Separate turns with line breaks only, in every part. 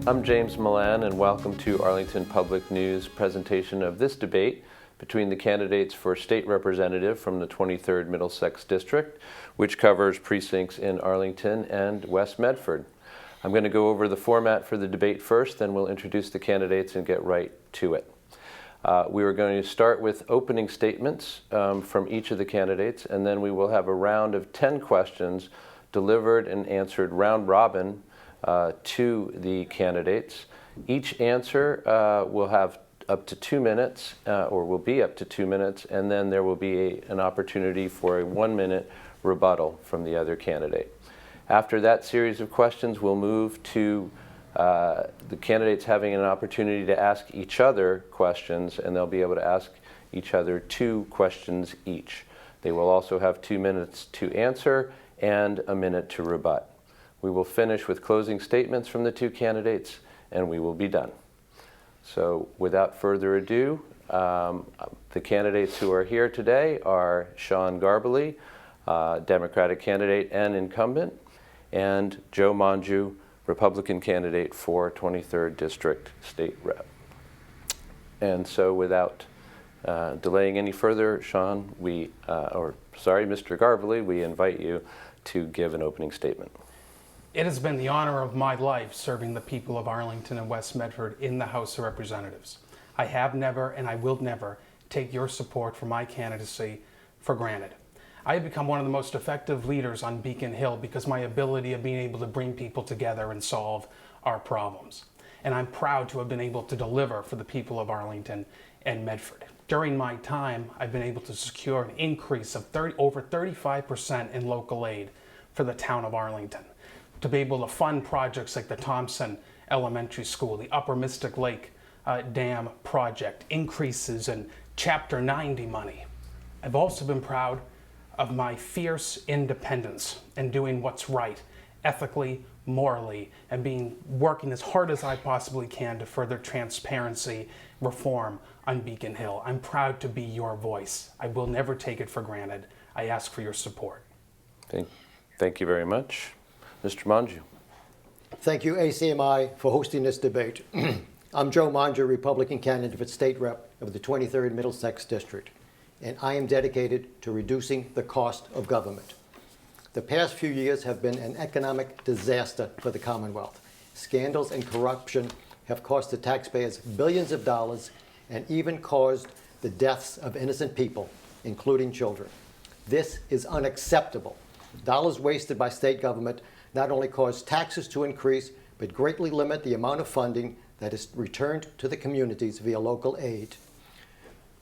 I'm James Milan, and welcome to Arlington Public News' presentation of this debate between the candidates for state representative from the 23rd Middlesex District, which covers precincts in Arlington and West Medford. I'm going to go over the format for the debate first, then we'll introduce the candidates and get right to it. We are going to start with opening statements from each of the candidates, and then we will have a round of 10 questions delivered and answered round robin to the candidates. Each answer will have up to 2 minutes, or will be up to 2 minutes, and then there will be an opportunity for a 1-minute rebuttal from the other candidate. After that series of questions, we'll move to the candidates having an opportunity to ask each other questions, and they'll be able to ask each other 2 questions each. They will also have 2 minutes to answer and a minute to rebut. We will finish with closing statements from the 2 candidates, and we will be done. So without further ado, the candidates who are here today are Sean Garbely, Democratic candidate and incumbent, and Joe Mongiu, Republican candidate for 23rd District State Rep. And so without delaying any further, Sean, Mr. Garbely, we invite you to give an opening statement.
It has been the honor of my life serving the people of Arlington and West Medford in the House of Representatives. I have never and I will never take your support for my candidacy for granted. I have become one of the most effective leaders on Beacon Hill because my ability of being able to bring people together and solve our problems. And I'm proud to have been able to deliver for the people of Arlington and Medford. During my time, I've been able to secure an increase of over 35% in local aid for the town of Arlington, to be able to fund projects like the Thompson Elementary School, the Upper Mystic Lake Dam project, increases in Chapter 90 money. I've also been proud of my fierce independence and doing what's right, ethically, morally, and working as hard as I possibly can to further transparency, reform on Beacon Hill. I'm proud to be your voice. I will never take it for granted. I ask for your support.
Thank you very much. Mr. Mongiu.
Thank you, ACMi, for hosting this debate. I'm Joe Mongiu, Republican candidate for state rep of the 23rd Middlesex District, and I am dedicated to reducing the cost of government. The past few years have been an economic disaster for the Commonwealth. Scandals and corruption have cost the taxpayers billions of dollars and even caused the deaths of innocent people, including children. This is unacceptable. Dollars wasted by state government not only cause taxes to increase, but greatly limit the amount of funding that is returned to the communities via local aid.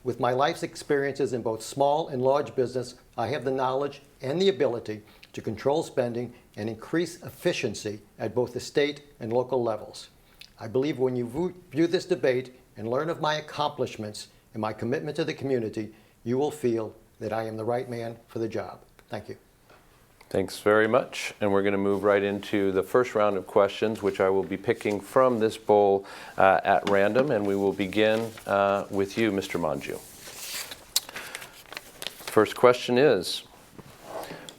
With my life's experiences in both small and large business, I have the knowledge and the ability to control spending and increase efficiency at both the state and local levels. I believe when you view this debate and learn of my accomplishments and my commitment to the community, you will feel that I am the right man for the job. Thank you.
Thanks very much. And we're going to move right into the first round of questions, which I will be picking from this bowl at random. And we will begin with you, Mr. Mongiu. First question is,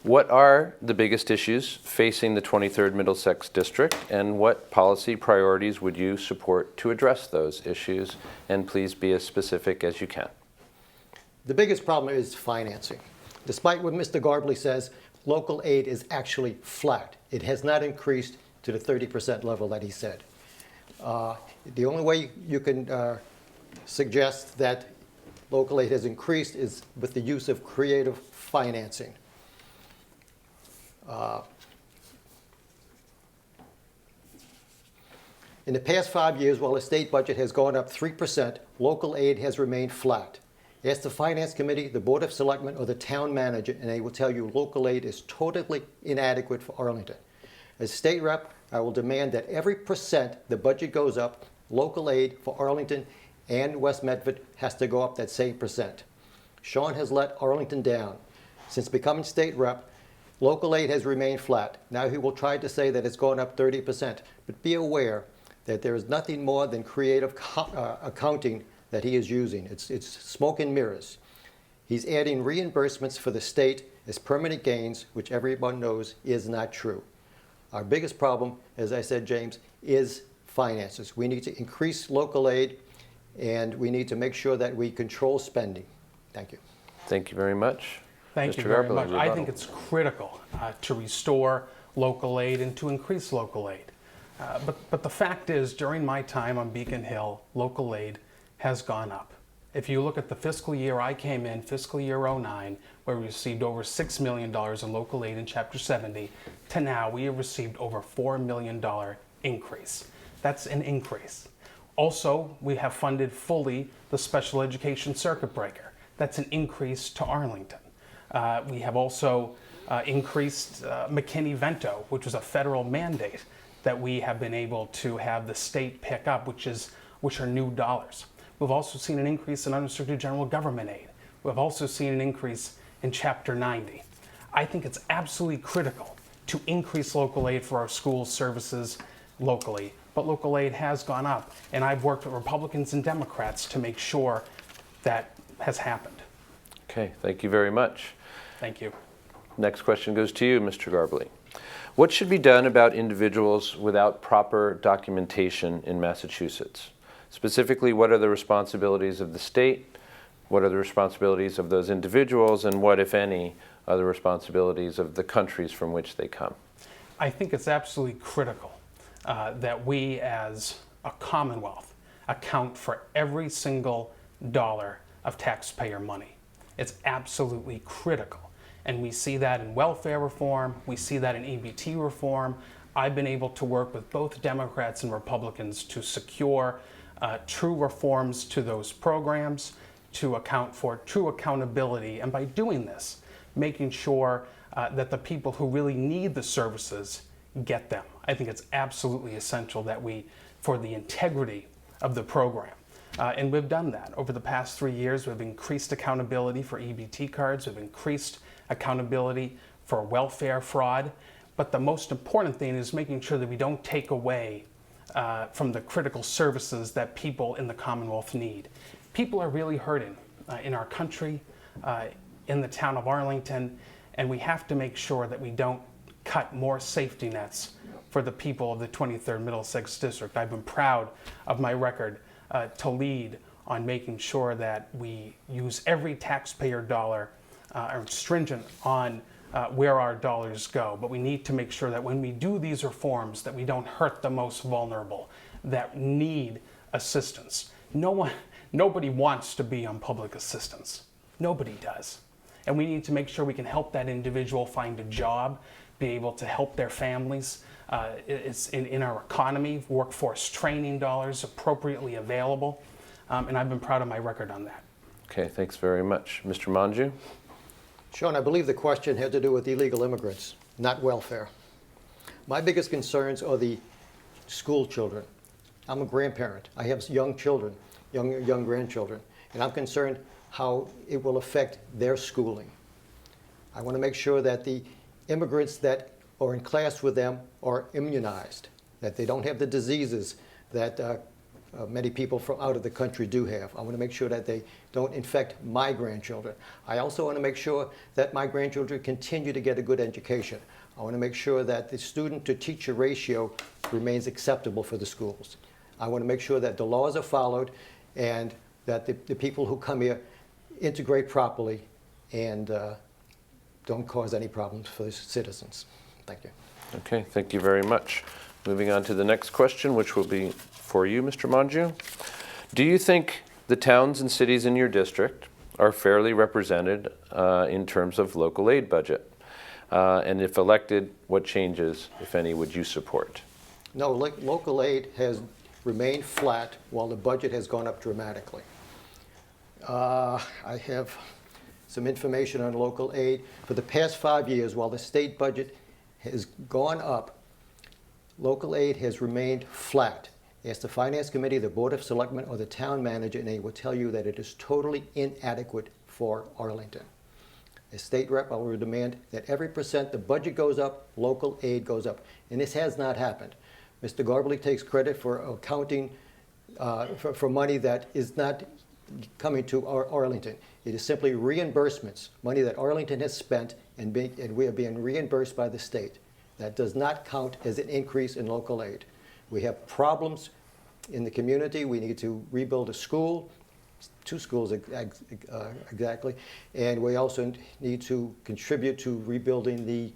what are the biggest issues facing the 23rd Middlesex District, and what policy priorities would you support to address those issues? And please be as specific as you can.
The biggest problem is financing. Despite what Mr. Garbely says, local aid is actually flat. It has not increased to the 30% level that he said. The only way you can suggest that local aid has increased is with the use of creative financing. In the past 5 years, while the state budget has gone up 3%, local aid has remained flat. Ask the Finance Committee, the Board of Selectmen, or the town manager, and they will tell you local aid is totally inadequate for Arlington. As state rep, I will demand that every percent the budget goes up, local aid for Arlington and West Medford has to go up that same percent. Sean has let Arlington down. Since becoming state rep, local aid has remained flat. Now he will try to say that it's gone up 30%, but be aware that there is nothing more than creative accounting that he is using. It's smoke and mirrors. He's adding reimbursements for the state as permanent gains, which everyone knows is not true. Our biggest problem, as I said, James, is finances. We need to increase local aid, and we need to make sure that we control spending. Thank you.
Thank you very much.
Thank you very much. I think it's critical to restore local aid and to increase local aid. But the fact is, during my time on Beacon Hill, local aid has gone up. If you look at the fiscal year I came in, fiscal year '09, where we received over $6 million in local aid in Chapter 70, to now we have received over $4 million increase. That's an increase. Also, we have funded fully the special education circuit breaker. That's an increase to Arlington. We have also increased McKinney-Vento, which was a federal mandate that we have been able to have the state pick up, which are new dollars. We've also seen an increase in unrestricted general government aid. We've also seen an increase in Chapter 90. I think it's absolutely critical to increase local aid for our schools, services locally, but local aid has gone up, and I've worked with Republicans and Democrats to make sure that has happened.
Okay, thank you very much.
Thank you.
Next question goes to you, Mr. Garbely. What should be done about individuals without proper documentation in Massachusetts? Specifically, what are the responsibilities of the state? What are the responsibilities of those individuals? And what, if any, are the responsibilities of the countries from which they come?
I think it's absolutely critical that we as a Commonwealth account for every single dollar of taxpayer money. It's absolutely critical. And we see that in welfare reform, we see that in EBT reform. I've been able to work with both Democrats and Republicans to secure true reforms to those programs, to account for true accountability, and by doing this, making sure that the people who really need the services get them. I think it's absolutely essential that for the integrity of the program. And we've done that. Over the past 3 years, we've increased accountability for EBT cards, we've increased accountability for welfare fraud, but the most important thing is making sure that we don't take away from the critical services that people in the Commonwealth need. People are really hurting in our country, in the town of Arlington, and we have to make sure that we don't cut more safety nets for the people of the 23rd Middlesex District. I've been proud of my record to lead on making sure that we use every taxpayer dollar, are stringent on where our dollars go. But we need to make sure that when we do these reforms, that we don't hurt the most vulnerable, that need assistance. Nobody wants to be on public assistance. Nobody does. And we need to make sure we can help that individual find a job, be able to help their families. It's in our economy, workforce training dollars appropriately available. And I've been proud of my record on that.
Okay, thanks very much. Mr. Manju?
Sean, I believe the question had to do with illegal immigrants, not welfare. My biggest concerns are the school children. I'm a grandparent. I have young children, young grandchildren, and I'm concerned how it will affect their schooling. I want to make sure that the immigrants that are in class with them are immunized, that they don't have the diseases that many people from out of the country do have. I want to make sure that they don't infect my grandchildren. I also want to make sure that my grandchildren continue to get a good education. I want to make sure that the student-to-teacher ratio remains acceptable for the schools. I want to make sure that the laws are followed and that the people who come here integrate properly and don't cause any problems for the citizens. Thank you.
Okay, thank you very much. Moving on to the next question, which will be for you, Mr. Manju. Do you think the towns and cities in your district are fairly represented in terms of local aid budget? And if elected, what changes, if any, would you support?
No, local aid has remained flat while the budget has gone up dramatically. I have some information on local aid. For the past 5 years, while the state budget has gone up, local aid has remained flat. Ask the Finance Committee, the Board of Selectmen, or the town manager, and they will tell you that it is totally inadequate for Arlington. As state rep, I will demand that every percent the budget goes up, local aid goes up. And this has not happened. Mr. Garbely takes credit for accounting for money that is not coming to Arlington. It is simply reimbursements, money that Arlington has spent and we are being reimbursed by the state. That does not count as an increase in local aid. We have problems in the community. We need to rebuild a school, 2 schools exactly, and we also need to contribute to rebuilding the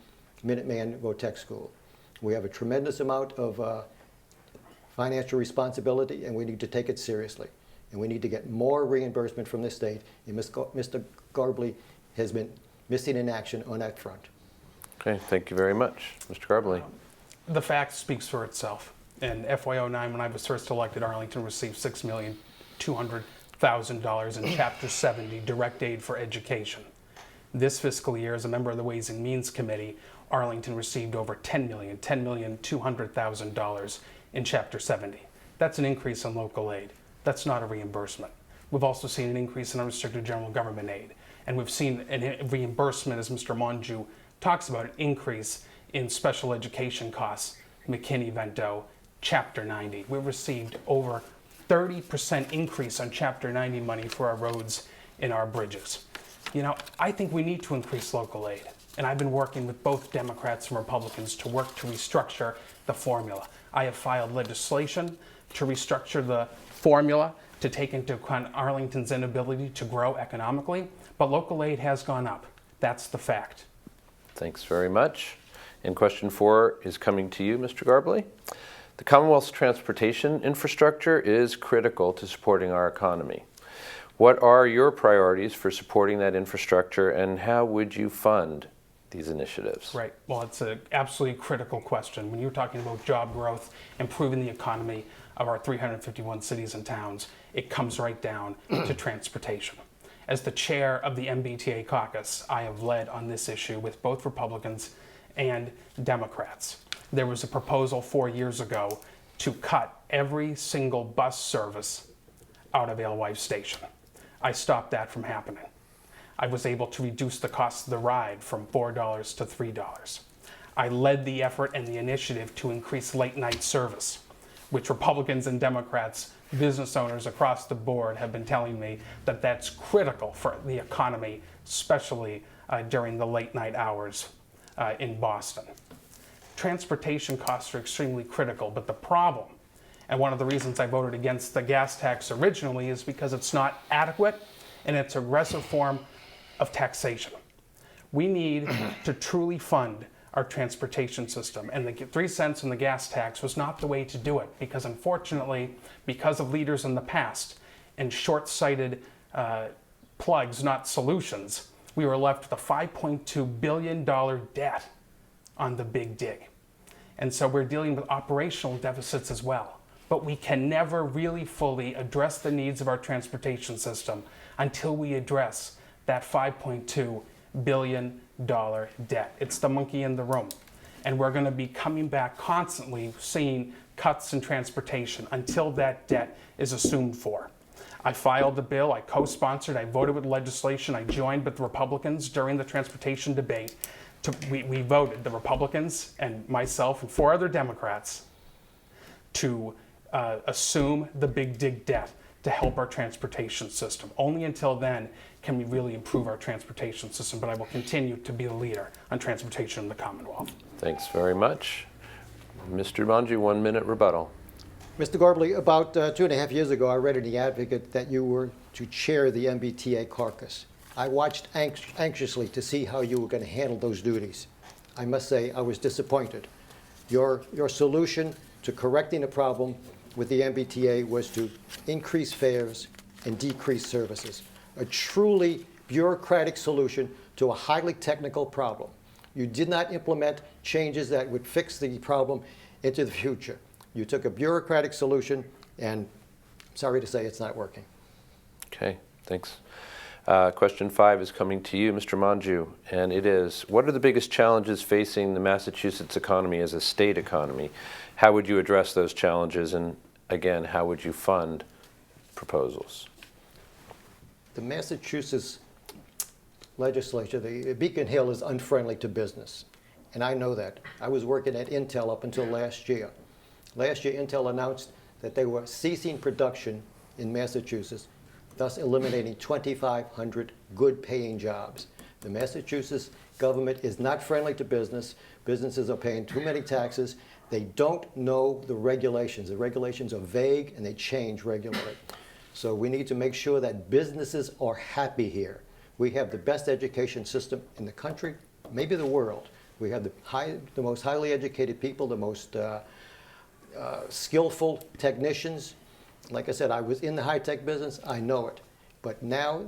Minuteman Votech School. We have a tremendous amount of financial responsibility, and we need to take it seriously. And we need to get more reimbursement from the state, and Mr. Garbley has been missing in action on that front.
Okay, thank you very much. Mr. Garbley.
The fact speaks for itself. In FY09, when I was first elected, Arlington received $6,200,000 in Chapter 70 direct aid for education. This fiscal year, as a member of the Ways and Means Committee, Arlington received over $10,200,000 in Chapter 70. That's an increase in local aid. That's not a reimbursement. We've also seen an increase in unrestricted general government aid. And we've seen a reimbursement, as Mr. Monju talks about, an increase in special education costs, McKinney-Vento, Chapter 90. We've received over 30% increase on Chapter 90 money for our roads and our bridges. You know, I think we need to increase local aid. And I've been working with both Democrats and Republicans to work to restructure the formula. I have filed legislation to restructure the formula to take into account Arlington's inability to grow economically, but local aid has gone up. That's the fact.
Thanks very much. And question 4 is coming to you, Mr. Garbley. The Commonwealth's transportation infrastructure is critical to supporting our economy. What are your priorities for supporting that infrastructure, and how would you fund these initiatives?
Right. Well, it's an absolutely critical question. When you're talking about job growth, improving the economy of our 351 cities and towns, it comes right down to transportation. As the chair of the MBTA caucus, I have led on this issue with both Republicans and Democrats. There was a proposal 4 years ago to cut every single bus service out of Alewife Station. I stopped that from happening. I was able to reduce the cost of the ride from $4 to $3. I led the effort and the initiative to increase late night service, which Republicans and Democrats, business owners across the board have been telling me that that's critical for the economy, especially during the late night hours in Boston. Transportation costs are extremely critical, but the problem, and one of the reasons I voted against the gas tax originally, is because it's not adequate and it's a aggressive form of taxation. We need to truly fund our transportation system, and the 3 cents in the gas tax was not the way to do it, because unfortunately, because of leaders in the past and short-sighted plugs, not solutions, we were left with a $5.2 billion debt on the big dig. And so we're dealing with operational deficits as well. But we can never really fully address the needs of our transportation system until we address that $5.2 billion debt. It's the monkey in the room. And we're going to be coming back constantly seeing cuts in transportation until that debt is assumed for. I filed the bill, I co-sponsored, I voted with legislation, I joined with the Republicans during the transportation debate. We voted, the Republicans and myself and 4 other Democrats, to assume the big dig debt to help our transportation system. Only until then can we really improve our transportation system, but I will continue to be a leader on transportation in the Commonwealth.
Thanks very much. Mr. Monju, 1 minute rebuttal.
Mr. Garbley, about 2.5 years ago, I read in The Advocate that you were to chair the MBTA caucus. I watched anxiously to see how you were going to handle those duties. I must say I was disappointed. Your solution to correcting the problem with the MBTA was to increase fares and decrease services. A truly bureaucratic solution to a highly technical problem. You did not implement changes that would fix the problem into the future. You took a bureaucratic solution, and I'm sorry to say it's not working.
Okay, thanks. Question 5 is coming to you, Mr. Monju, and it is, what are the biggest challenges facing the Massachusetts economy as a state economy? How would you address those challenges, and again, how would you fund proposals?
The Massachusetts legislature, the Beacon Hill, is unfriendly to business, and I know that. I was working at Intel up until last year. Last year, Intel announced that they were ceasing production in Massachusetts, thus eliminating 2,500 good-paying jobs. The Massachusetts government is not friendly to business. Businesses are paying too many taxes. They don't know the regulations. The regulations are vague and they change regularly. So we need to make sure that businesses are happy here. We have the best education system in the country, maybe the world. We have the most highly educated people, the most skillful technicians. Like I said, I was in the high-tech business, I know it. But now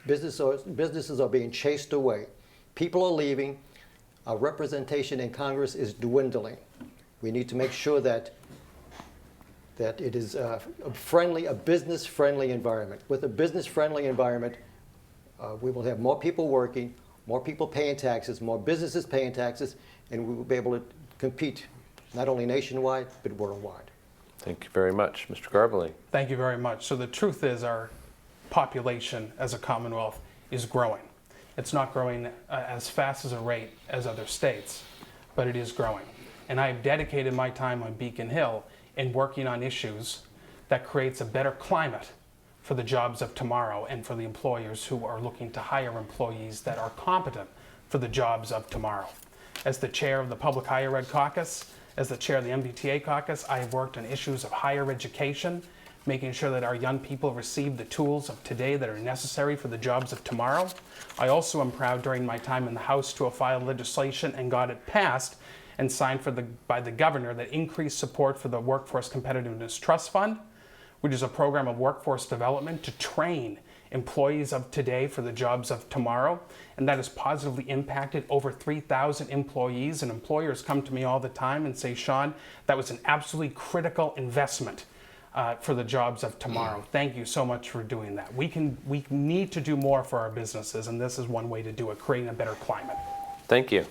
businesses are being chased away. People are leaving. Our representation in Congress is dwindling. We need to make sure that it is a business-friendly environment. With a business-friendly environment, we will have more people working, more people paying taxes, more businesses paying taxes, and we will be able to compete not only nationwide, but worldwide.
Thank you very much. Mr. Garbely.
Thank you very much. So the truth is our population as a Commonwealth is growing. It's not growing as fast as a rate as other states, but it is growing. And I've dedicated my time on Beacon Hill in working on issues that creates a better climate for the jobs of tomorrow and for the employers who are looking to hire employees that are competent for the jobs of tomorrow. As the chair of the Public Higher Ed Caucus, as the chair of the MBTA Caucus, I have worked on issues of higher education, making sure that our young people receive the tools of today that are necessary for the jobs of tomorrow. I also am proud during my time in the House to have filed legislation and got it passed and signed by the governor that increased support for the Workforce Competitiveness Trust Fund, which is a program of workforce development to train employees of today for the jobs of tomorrow. And that has positively impacted over 3,000 employees. And employers come to me all the time and say, Sean, that was an absolutely critical investment for the jobs of tomorrow. Thank you so much for doing that. We need to do more for our businesses, and this is one way to do it, creating a better climate.
Thank you.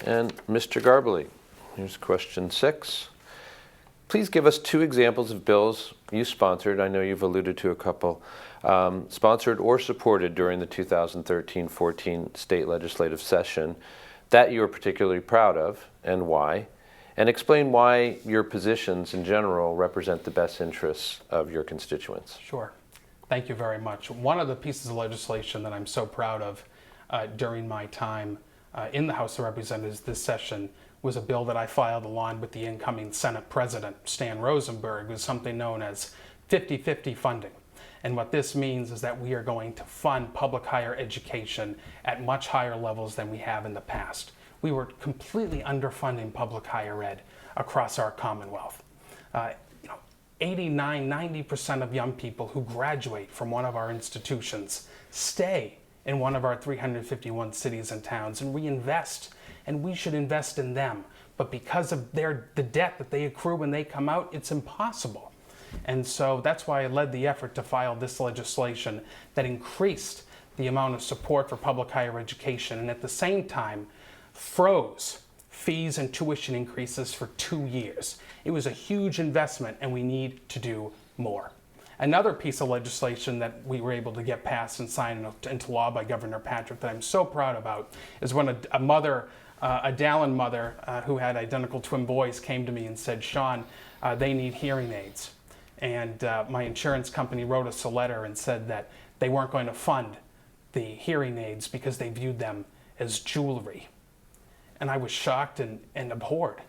And Mr. Garbely, here's question 6. Please give us 2 examples of bills you sponsored. I know you've alluded to a couple, sponsored or supported during the 2013-14 state legislative session that you are particularly proud of and why. And explain why your positions in general represent the best interests of your constituents.
Sure. Thank you very much. One of the pieces of legislation that I'm so proud of during my time in the House of Representatives this session was a bill that I filed along with the incoming Senate President, Stan Rosenberg, with something known as 50-50 funding. And what this means is that we are going to fund public higher education at much higher levels than we have in the past. We were completely underfunding public higher ed across our Commonwealth. 89–90% of young people who graduate from one of our institutions stay in one of our 351 cities and towns and reinvest, and we should invest in them. But because of the debt that they accrue when they come out, it's impossible. And so that's why I led the effort to file this legislation that increased the amount of support for public higher education and at the same time froze fees and tuition increases for 2 years. It was a huge investment and we need to do more. Another piece of legislation that we were able to get passed and signed into law by Governor Patrick that I'm so proud about is when a mother, a Dallin mother who had identical twin boys came to me and said, Sean, they need hearing aids. And my insurance company wrote us a letter and said that they weren't going to fund the hearing aids because they viewed them as jewelry. And I was shocked and abhorred.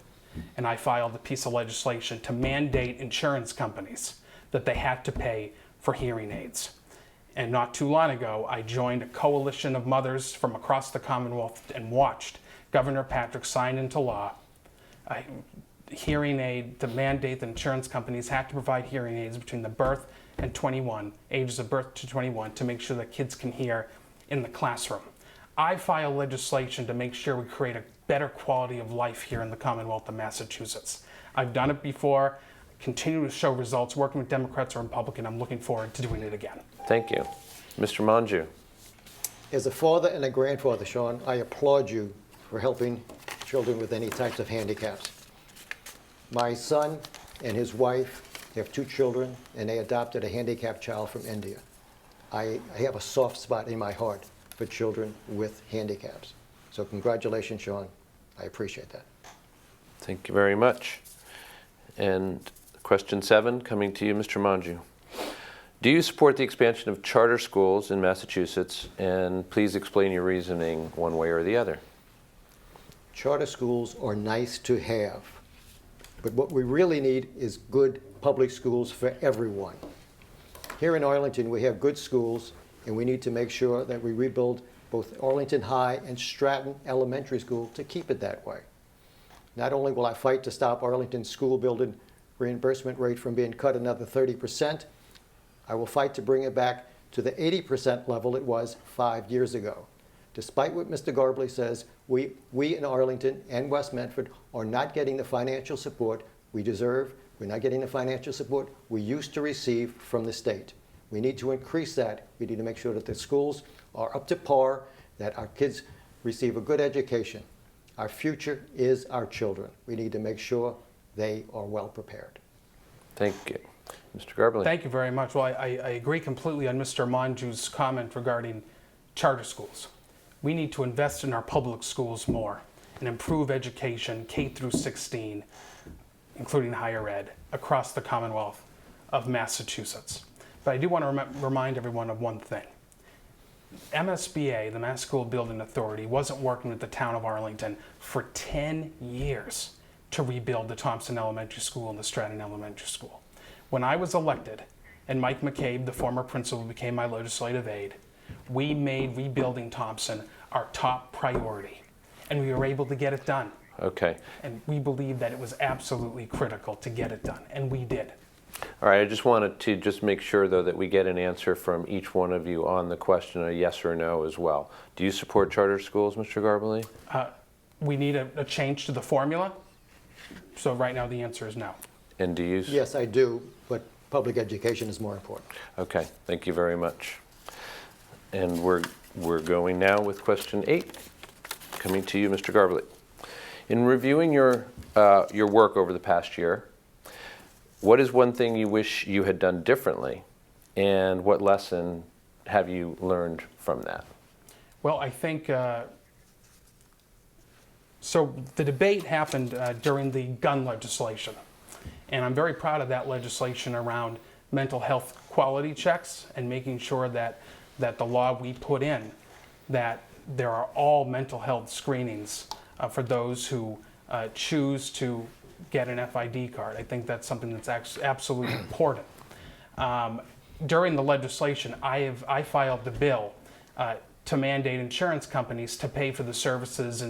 And I filed a piece of legislation to mandate insurance companies that they had to pay for hearing aids. And not too long ago, I joined a coalition of mothers from across the Commonwealth and watched Governor Patrick sign into law a hearing aid to mandate that insurance companies have to provide hearing aids between the birth and 21, ages of birth to 21, to make sure that kids can hear in the classroom. I filed legislation to make sure we create a better quality of life here in the Commonwealth of Massachusetts. I've done it before, continue to show results, working with Democrats or Republicans. I'm looking forward to doing it again.
Thank you. Mr. Manju.
As a father and a grandfather, Sean, I applaud you for helping children with any types of handicaps. My son and his wife have 2 children, and they adopted a handicapped child from India. I have a soft spot in my heart for children with handicaps. So congratulations, Sean. I appreciate that.
Thank you very much. And question 7, coming to you, Mr. Manju. Do you support the expansion of charter schools in Massachusetts? And please explain your reasoning one way or the other.
Charter schools are nice to have, but what we really need is good public schools for everyone. Here in Arlington, we have good schools, and we need to make sure that we rebuild both Arlington High and Stratton Elementary School to keep it that way. Not only will I fight to stop Arlington's school building reimbursement rate from being cut another 30%, I will fight to bring it back to the 80% level it was 5 years ago. Despite what Mr. Garbely says, we in Arlington and West Medford are not getting the financial support we deserve. We're not getting the financial support we used to receive from the state. We need to increase that. We need to make sure that the schools are up to par, that our kids receive a good education. Our future is our children. We need to make sure they are well prepared.
Thank you. Mr. Garbely.
Thank you very much. Well, I agree completely on Mr. Manju's comment regarding charter schools. We need to invest in our public schools more and improve education, K through 16, including higher ed, across the Commonwealth of Massachusetts. But I do want to remind everyone of one thing. MSBA, the Mass School Building Authority, wasn't working with the town of Arlington for 10 years to rebuild the Thompson Elementary School and the Stratton Elementary School. When I was elected and Mike McCabe, the former principal, became my legislative aide, we made rebuilding Thompson our top priority, and we were able to get it done.
Okay.
And we believe that it was absolutely critical to get it done, and we did.
All right, I just wanted to just make sure, though, that we get an answer from each one of you on the question, a yes or no as well. Do you support charter schools, Mr. Garbely?
We need a change to the formula, so right now the answer is no.
And do you?
Yes, I do, but public education is more important.
Okay, thank you very much. And we're going now with question 8, coming to you, Mr. Garbely. In reviewing your work over the past year, what is one thing you wish you had done differently, and what lesson have you learned from that?
Well, I think, so the debate happened during the gun legislation, and I'm very proud of that legislation around mental health quality checks and making sure that the law we put in, that there are all mental health screenings for those who choose to get an FID card. I think that's something that's absolutely important. During the legislation, I filed the bill to mandate insurance companies to pay for the services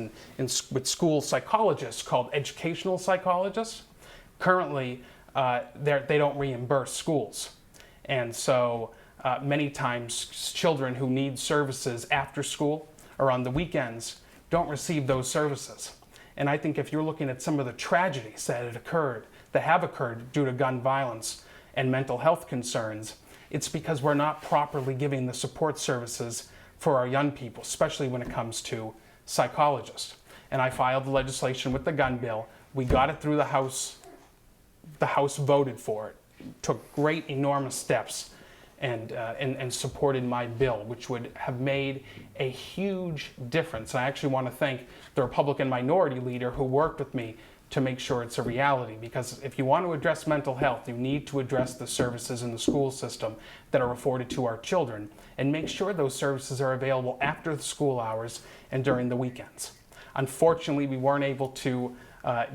with school psychologists called educational psychologists. Currently, they don't reimburse schools. And so many times children who need services after school or on the weekends don't receive those services. And I think if you're looking at some of the tragedies that have occurred due to gun violence and mental health concerns, it's because we're not properly giving the support services for our young people, especially when it comes to psychologists. And I filed the legislation with the gun bill. We got it through the House. The House voted for it, took great, enormous steps, and supported my bill, which would have made a huge difference. And I actually want to thank the Republican minority leader who worked with me to make sure it's a reality, because if you want to address mental health, you need to address the services in the school system that are afforded to our children, and make sure those services are available after the school hours and during the weekends. Unfortunately, we weren't able to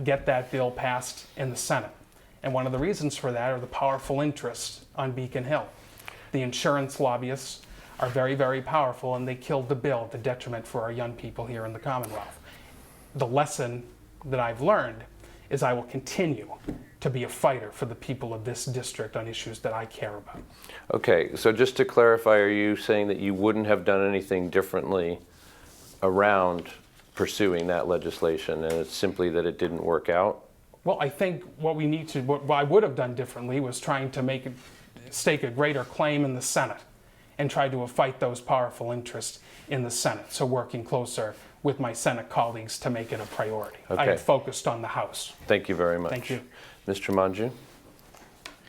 get that bill passed in the Senate. And one of the reasons for that are the powerful interests on Beacon Hill. The insurance lobbyists are very, very powerful, and they killed the bill at the detriment for our young people here in the Commonwealth. The lesson that I've learned is I will continue to be a fighter for the people of this district on issues that I care about.
Okay, so just to clarify, are you saying that you wouldn't have done anything differently around pursuing that legislation, and it's simply that it didn't work out?
Well, I think what I would have done differently was trying to stake a greater claim in the Senate and try to fight those powerful interests in the Senate. So working closer with my Senate colleagues to make it a priority.
Okay.
I have focused on the House.
Thank you very much.
Thank you.
Mr. Manju?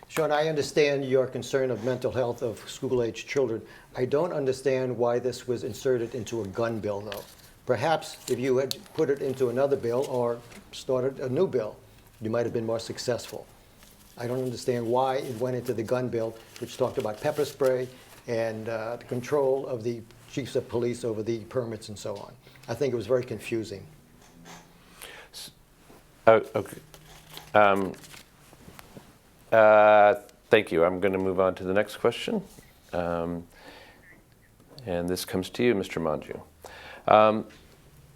Sean, I understand your concern of mental health of school-age children. I don't understand why this was inserted into a gun bill, though. Perhaps if you had put it into another bill or started a new bill, you might have been more successful. I don't understand why it went into the gun bill, which talked about pepper spray and the control of the chiefs of police over the permits and so on. I think it was very confusing.
Oh, okay. Thank you. I'm going to move on to the next question. And this comes to you, Mr. Manju.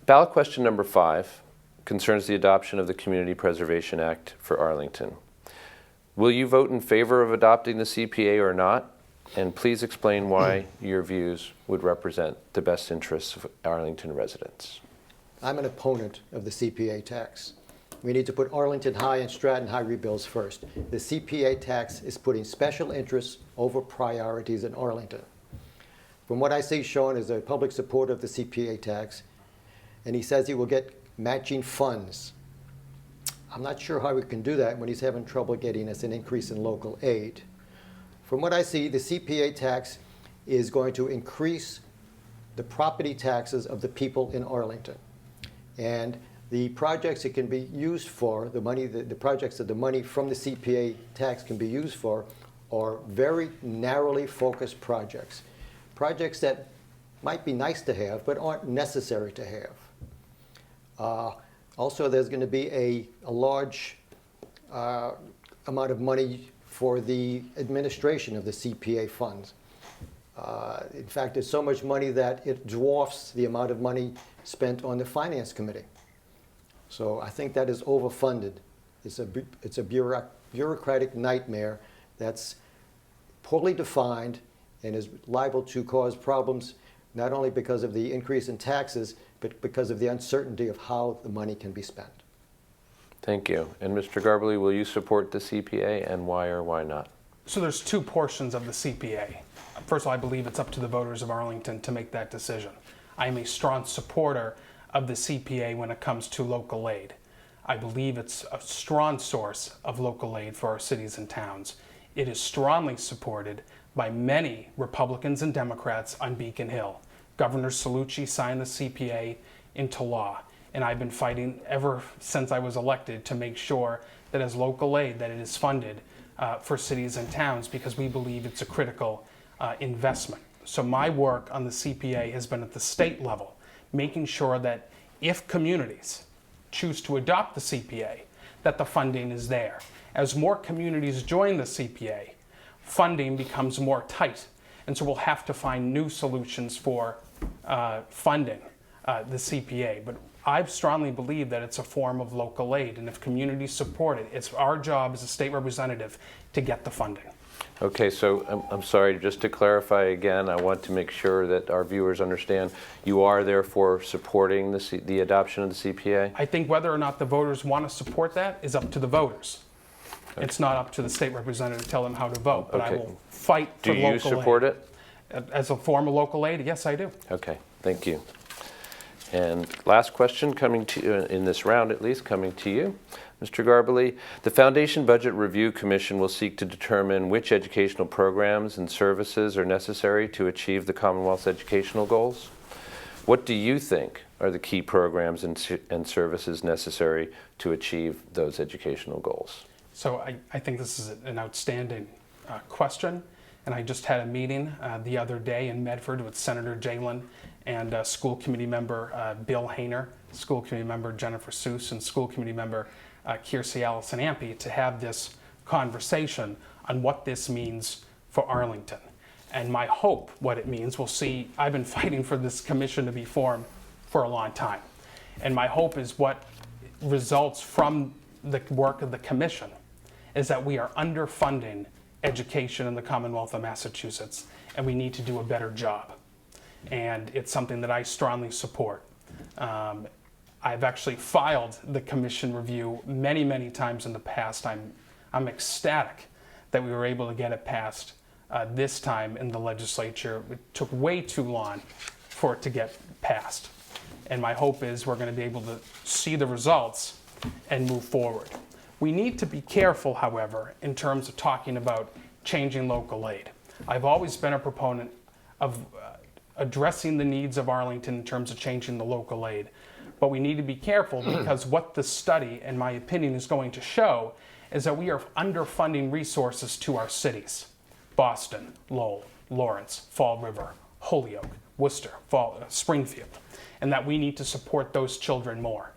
Ballot question number 5 concerns the adoption of the Community Preservation Act for Arlington. Will you vote in favor of adopting the CPA or not? And please explain why your views would represent the best interests of Arlington residents.
I'm an opponent of the CPA tax. We need to put Arlington High and Stratton High rebuilds first. The CPA tax is putting special interests over priorities in Arlington. From what I see, Sean is a public supporter of the CPA tax, and he says he will get matching funds. I'm not sure how we can do that when he's having trouble getting us an increase in local aid. From what I see, the CPA tax is going to increase the property taxes of the people in Arlington. And the projects it can be used for, the projects that the money from the CPA tax can be used for, are very narrowly focused projects. Projects that might be nice to have, but aren't necessary to have. Also, there's going to be a large amount of money for the administration of the CPA funds. In fact, there's so much money that it dwarfs the amount of money spent on the Finance Committee. So I think that is overfunded. It's a bureaucratic nightmare that's poorly defined and is liable to cause problems not only because of the increase in taxes, but because of the uncertainty of how the money can be spent.
Thank you. And Mr. Garbely, will you support the CPA, and why or why not?
So there's 2 portions of the CPA. First of all, I believe it's up to the voters of Arlington to make that decision. I am a strong supporter of the CPA when it comes to local aid. I believe it's a strong source of local aid for our cities and towns. It is strongly supported by many Republicans and Democrats on Beacon Hill. Governor Cellucci signed the CPA into law, and I've been fighting ever since I was elected to make sure that as local aid that it is funded for cities and towns, because we believe it's a critical investment. So my work on the CPA has been at the state level, making sure that if communities choose to adopt the CPA, that the funding is there. As more communities join the CPA, funding becomes more tight. And so we'll have to find new solutions for funding the CPA. But I strongly believe that it's a form of local aid. And if communities support it, it's our job as a state representative to get the funding.
Okay, so I'm sorry, just to clarify again, I want to make sure that our viewers understand you are therefore supporting the adoption of the CPA?
I think whether or not the voters want to support that is up to the voters. Okay. It's not up to the state representative to tell them how to vote, but okay. I will fight for local aid.
Do you support it?
As a form of local aid, yes, I do.
Okay, thank you. And last question coming to you, in this round at least, coming to you, Mr. Garbely. The Foundation Budget Review Commission will seek to determine which educational programs and services are necessary to achieve the Commonwealth's educational goals. What do you think are the key programs and services necessary to achieve those educational goals?
So I think this is an outstanding question. And I just had a meeting the other day in Medford with Senator Jalen and school committee member Bill Hayner, school committee member Jennifer Seuss, and school committee member Kiersey Allison Ampe to have this conversation on what this means for Arlington. And my hope, what it means, we'll see. I've been fighting for this commission to be formed for a long time. And my hope is what results from the work of the commission is that we are underfunding education in the Commonwealth of Massachusetts, and we need to do a better job. And it's something that I strongly support. I've actually filed the commission review many, many times in the past. I'm ecstatic that we were able to get it passed this time in the legislature. It took way too long for it to get passed. And my hope is we're going to be able to see the results and move forward. We need to be careful, however, in terms of talking about changing local aid. I've always been a proponent of addressing the needs of Arlington in terms of changing the local aid. But we need to be careful because what the study, in my opinion, is going to show is that we are underfunding resources to our cities. Boston, Lowell, Lawrence, Fall River, Holyoke, Worcester, Springfield, and that we need to support those children more.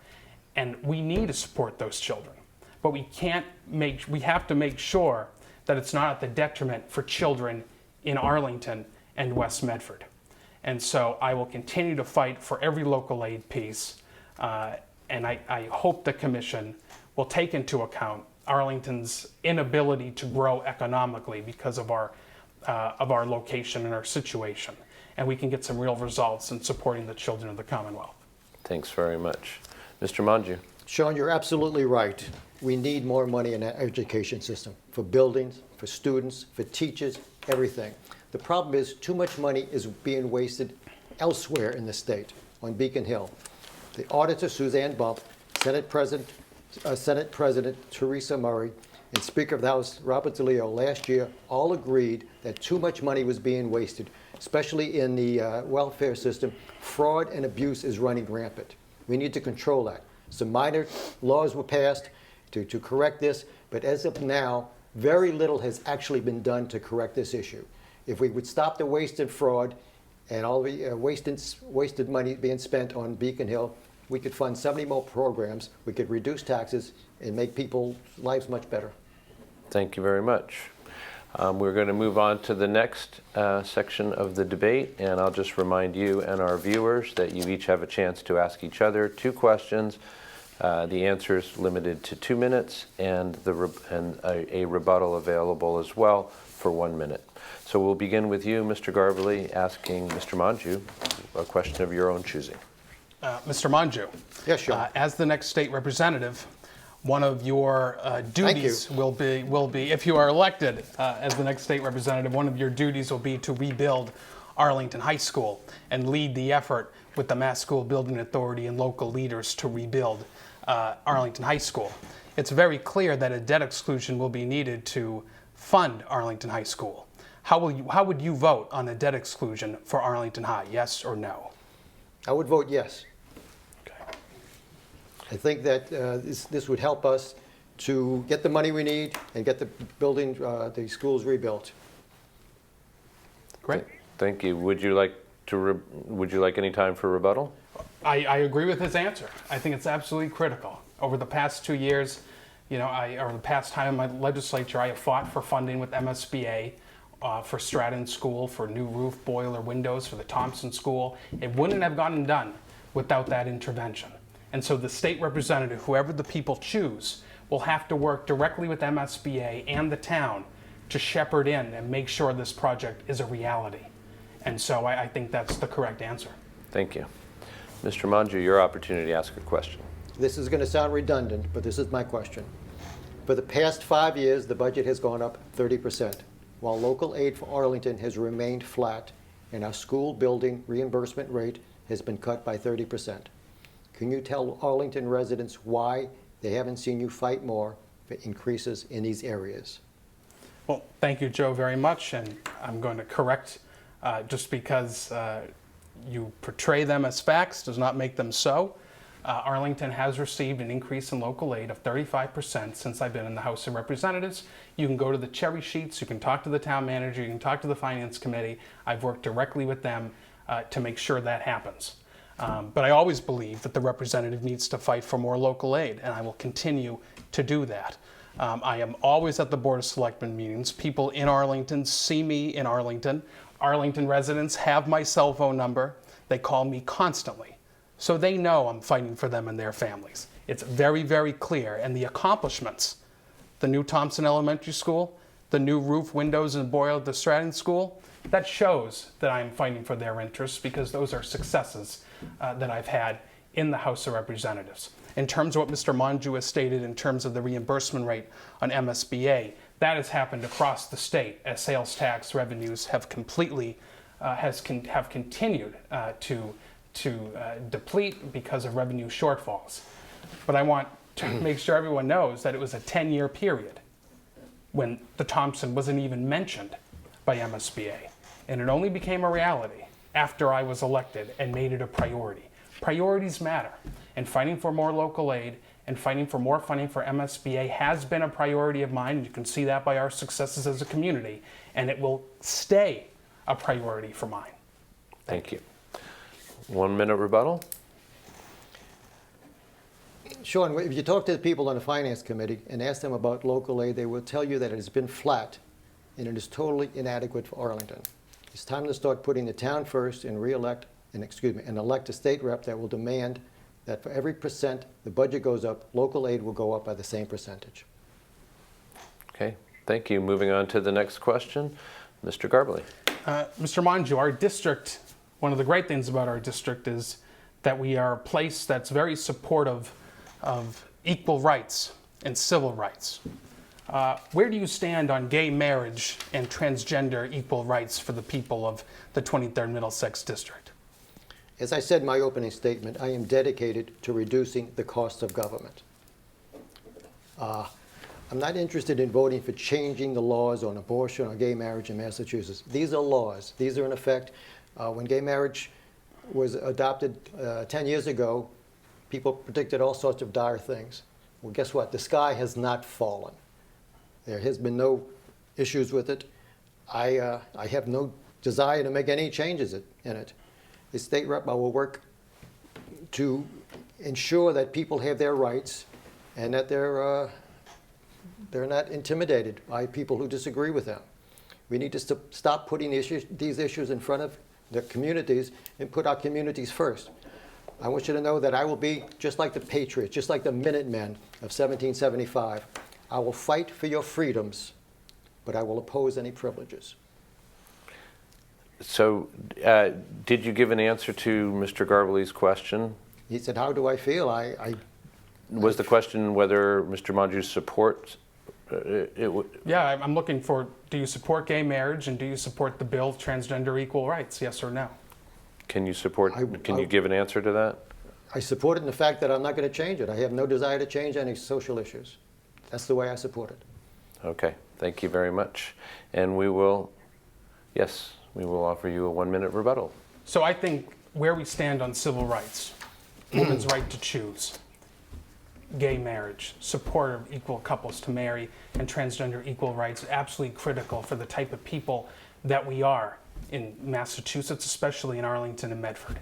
And we need to support those children. But we have to make sure that it's not at the detriment for children in Arlington and West Medford. And so I will continue to fight for every local aid piece. And I hope the Commission will take into account Arlington's inability to grow economically because of our location and our situation. And we can get some real results in supporting the children of the Commonwealth.
Thanks very much. Mr. Manju.
Sean, you're absolutely right. We need more money in our education system for buildings, for students, for teachers, everything. The problem is too much money is being wasted elsewhere in the state, on Beacon Hill. The auditor, Suzanne Bump, Senate President Teresa Murray, and Speaker of the House, Robert DeLeo, last year all agreed that too much money was being wasted, especially in the welfare system. Fraud and abuse is running rampant. We need to control that. Some minor laws were passed to correct this, but as of now, very little has actually been done to correct this issue. If we would stop the waste and fraud and all the wasted money being spent on Beacon Hill, we could fund 70 more programs, we could reduce taxes, and make people's lives much better.
Thank you very much. We're going to move on to the next section of the debate, and I'll just remind you and our viewers that you each have a chance to ask each other 2 questions. The answers limited to 2 minutes, and a rebuttal available as well for 1 minute. So we'll begin with you, Mr. Garbely, asking Mr. Manju a question of your own choosing.
Mr. Manju.
Yes, sure.
As the next state representative, one of your duties will be, if you are elected as the next state representative, one of your duties will be to rebuild Arlington High School and lead the effort with the Mass School Building Authority and local leaders to rebuild Arlington High School. It's very clear that a debt exclusion will be needed to fund Arlington High School. How would you vote on a debt exclusion for Arlington High, yes or no?
I would vote yes.
Okay.
I think that this would help us to get the money we need and get the schools rebuilt.
Great.
Thank you. Would you like any time for rebuttal?
I agree with his answer. I think it's absolutely critical. Over the past 2 years, or the past time in my legislature, I have fought for funding with MSBA for Stratton School, for new roof, boiler, windows for the Thompson School. It wouldn't have gotten done without that intervention. And so the state representative, whoever the people choose, will have to work directly with MSBA and the town to shepherd in and make sure this project is a reality. And so I think that's the correct answer.
Thank you. Mr. Manju, your opportunity to ask a question.
This is going to sound redundant, but this is my question. For the past 5 years, the budget has gone up 30%, while local aid for Arlington has remained flat, and our school building reimbursement rate has been cut by 30%. Can you tell Arlington residents why they haven't seen you fight more for increases in these areas?
Well, thank you, Joe, very much. And I'm going to correct, just because you portray them as facts does not make them so. Arlington has received an increase in local aid of 35% since I've been in the House of Representatives. You can go to the cherry sheets, you can talk to the town manager, you can talk to the finance committee. I've worked directly with them to make sure that happens. But I always believe that the representative needs to fight for more local aid, and I will continue to do that. I am always at the Board of Selectmen meetings. People in Arlington see me in Arlington. Arlington residents have my cell phone number. They call me constantly. So they know I'm fighting for them and their families. It's very, very clear. And the accomplishments, the new Thompson Elementary School, the new roof, windows, and boiler at the Stratton School, that shows that I'm fighting for their interests, because those are successes that I've had in the House of Representatives. In terms of what Mr. Manju has stated in terms of the reimbursement rate on MSBA, that has happened across the state as sales tax revenues have completely have continued to deplete because of revenue shortfalls. But I want to make sure everyone knows that it was a 10-year period when the Thompson wasn't even mentioned by MSBA. And it only became a reality after I was elected and made it a priority. Priorities matter. And fighting for more local aid and fighting for more funding for MSBA has been a priority of mine. You can see that by our successes as a community. And it will stay a priority for mine.
Thank you. 1 minute rebuttal.
Sean, if you talk to the people on the Finance Committee and ask them about local aid, they will tell you that it has been flat and it is totally inadequate for Arlington. It's time to start putting the town first and elect a state rep that will demand that for every percent the budget goes up, local aid will go up by the same percentage.
Okay, thank you. Moving on to the next question, Mr. Garbely.
Mr. Monju, our district, one of the great things about our district is that we are a place that's very supportive of equal rights and civil rights. Where do you stand on gay marriage and transgender equal rights for the people of the 23rd Middlesex District?
As I said in my opening statement, I am dedicated to reducing the cost of government. I'm not interested in voting for changing the laws on abortion or gay marriage in Massachusetts. These are laws. These are in effect. When gay marriage was adopted 10 years ago, people predicted all sorts of dire things. Well, guess what? The sky has not fallen. There has been no issues with it. I have no desire to make any changes in it. As state rep, I will work to ensure that people have their rights and that they're not intimidated by people who disagree with them. We need to stop putting these issues in front of the communities and put our communities first. I want you to know that I will be just like the Patriots, just like the Minutemen of 1775. I will fight for your freedoms, but I will oppose any privileges.
So, did you give an answer to Mr. Garbely's question?
He said, how do I feel?
Was the question whether Mr. Monju supports it?
Yeah, I'm looking for, do you support gay marriage and do you support the bill of transgender equal rights, yes or no?
Can you support, can you give an answer to that?
I support it in the fact that I'm not going to change it. I have no desire to change any social issues. That's the way I support it.
Okay, thank you very much. And we will offer you a 1-minute rebuttal.
So I think where we stand on civil rights, women's right to choose, gay marriage, support of equal couples to marry, and transgender equal rights is absolutely critical for the type of people that we are in Massachusetts, especially in Arlington and Medford.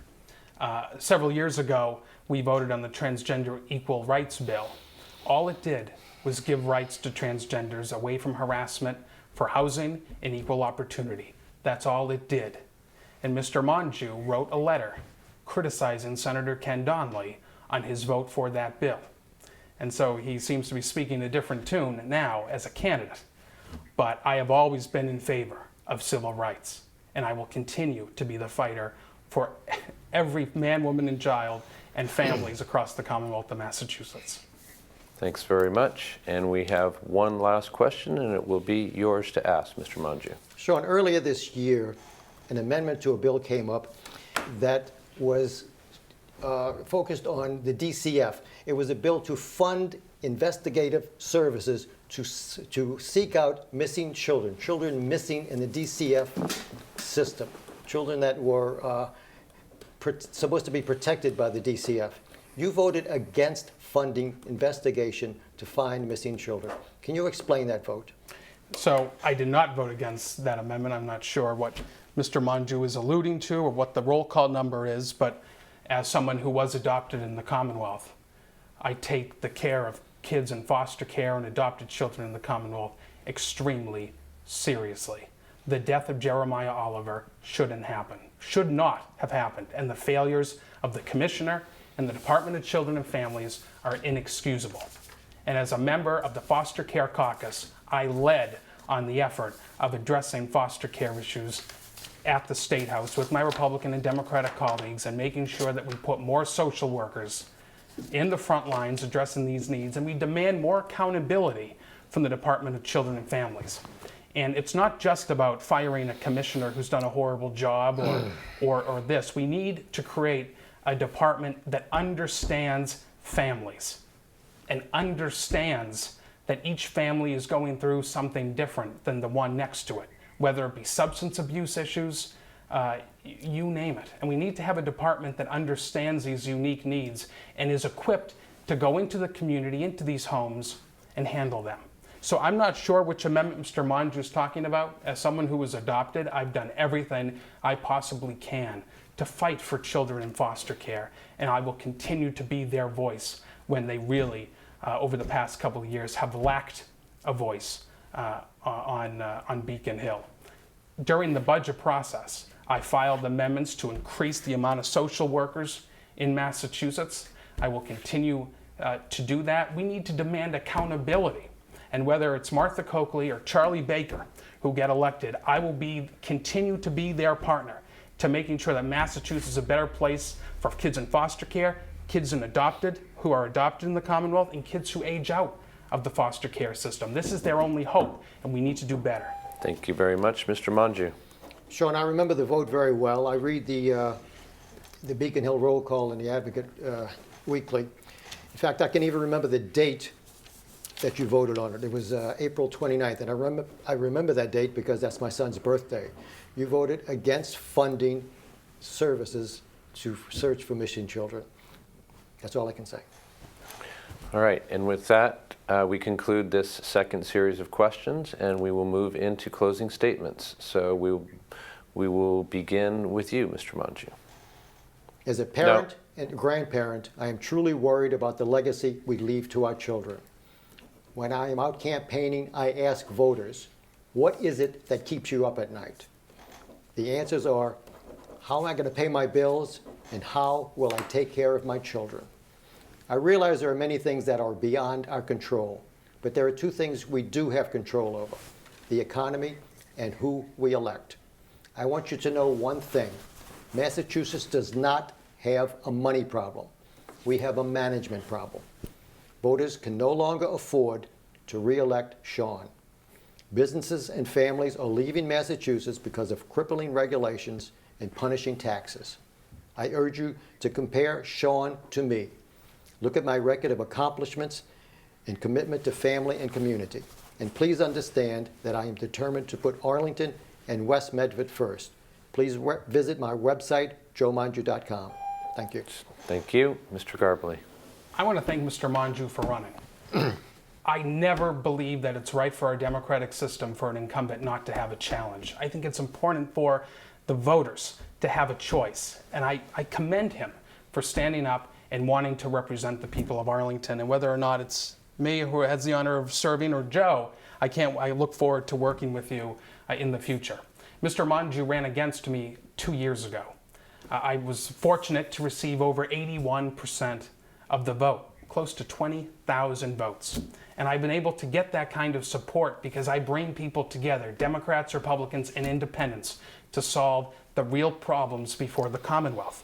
Several years ago, we voted on the transgender equal rights bill. All it did was give rights to transgenders away from harassment for housing and equal opportunity. That's all it did. And Mr. Monju wrote a letter criticizing Senator Ken Donnelly on his vote for that bill. And so he seems to be speaking a different tune now as a candidate. But I have always been in favor of civil rights, and I will continue to be the fighter for every man, woman, and child and families across the Commonwealth of Massachusetts.
Thanks very much. And we have one last question, and it will be yours to ask, Mr. Monju.
Sean, earlier this year, an amendment to a bill came up that was focused on the DCF. It was a bill to fund investigative services to seek out missing children, children missing in the DCF system, children that were supposed to be protected by the DCF. You voted against funding investigation to find missing children. Can you explain that vote?
So I did not vote against that amendment. I'm not sure what Mr. Monju is alluding to or what the roll call number is, but as someone who was adopted in the Commonwealth, I take the care of kids in foster care and adopted children in the Commonwealth extremely seriously. The death of Jeremiah Oliver should not have happened, and the failures of the Commissioner and the Department of Children and Families are inexcusable. And as a member of the Foster Care Caucus, I led on the effort of addressing foster care issues at the State House with my Republican and Democratic colleagues and making sure that we put more social workers in the front lines addressing these needs, and we demand more accountability from the Department of Children and Families. And it's not just about firing a commissioner who's done a horrible job or this. We need to create a department that understands families and understands that each family is going through something different than the one next to it, whether it be substance abuse issues, you name it. And we need to have a department that understands these unique needs and is equipped to go into the community, into these homes, and handle them. So I'm not sure which amendment Mr. Monju is talking about. As someone who was adopted, I've done everything I possibly can to fight for children in foster care, and I will continue to be their voice when they really, over the past couple of years, have lacked a voice on Beacon Hill. During the budget process, I filed amendments to increase the amount of social workers in Massachusetts. I will continue to do that. We need to demand accountability. And whether it's Martha Coakley or Charlie Baker who get elected, I will continue to be their partner to making sure that Massachusetts is a better place for kids in foster care, kids who are adopted in the Commonwealth, and kids who age out of the foster care system. This is their only hope, and we need to do better.
Thank you very much, Mr. Monju.
Sean, I remember the vote very well. I read the Beacon Hill roll call in the Advocate weekly. In fact, I can even remember the date that you voted on it. It was April 29th, and I remember that date because that's my son's birthday. You voted against funding services to search for missing children. That's all I can say.
All right, and with that, we conclude this second series of questions, and we will move into closing statements. So we will begin with you, Mr. Monju.
As a parent and grandparent, I am truly worried about the legacy we leave to our children. When I am out campaigning, I ask voters, what is it that keeps you up at night? The answers are, how am I going to pay my bills, and how will I take care of my children? I realize there are many things that are beyond our control, but there are two things we do have control over: the economy and who we elect. I want you to know one thing. Massachusetts does not have a money problem. We have a management problem. Voters can no longer afford to re-elect Sean. Businesses and families are leaving Massachusetts because of crippling regulations and punishing taxes. I urge you to compare Sean to me. Look at my record of accomplishments and commitment to family and community. And please understand that I am determined to put Arlington and West Medford first. Please visit my website, joemonju.com. Thank you.
Thank you. Mr. Garbely.
I want to thank Mr. Monju for running. I never believe that it's right for our democratic system for an incumbent not to have a challenge. I think it's important for the voters to have a choice. And I commend him for standing up and wanting to represent the people of Arlington. And whether or not it's me who has the honor of serving or Joe, I look forward to working with you in the future. Mr. Monju ran against me 2 years ago. I was fortunate to receive over 81% of the vote, close to 20,000 votes. And I've been able to get that kind of support because I bring people together, Democrats, Republicans, and independents, to solve the real problems before the Commonwealth.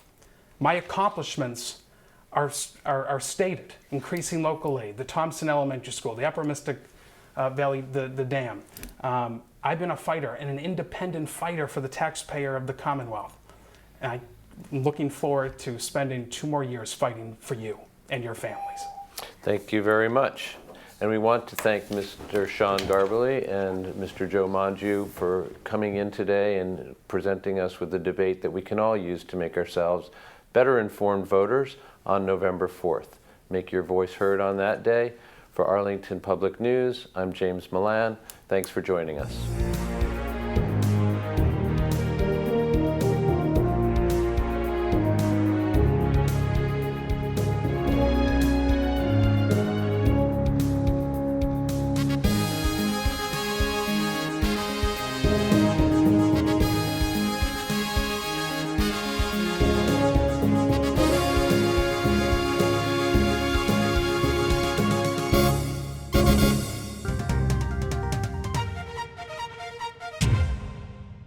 My accomplishments are stated: increasing local aid, the Thompson Elementary School, the Upper Mystic Valley, the dam. I've been a fighter and an independent fighter for the taxpayer of the Commonwealth. And I'm looking forward to spending 2 more years fighting for you and your families.
Thank you very much. And we want to thank Mr. Sean Garbely and Mr. Joe Monju for coming in today and presenting us with a debate that we can all use to make ourselves better informed voters on November 4th. Make your voice heard on that day. For Arlington Public News, I'm James Milan. Thanks for joining us.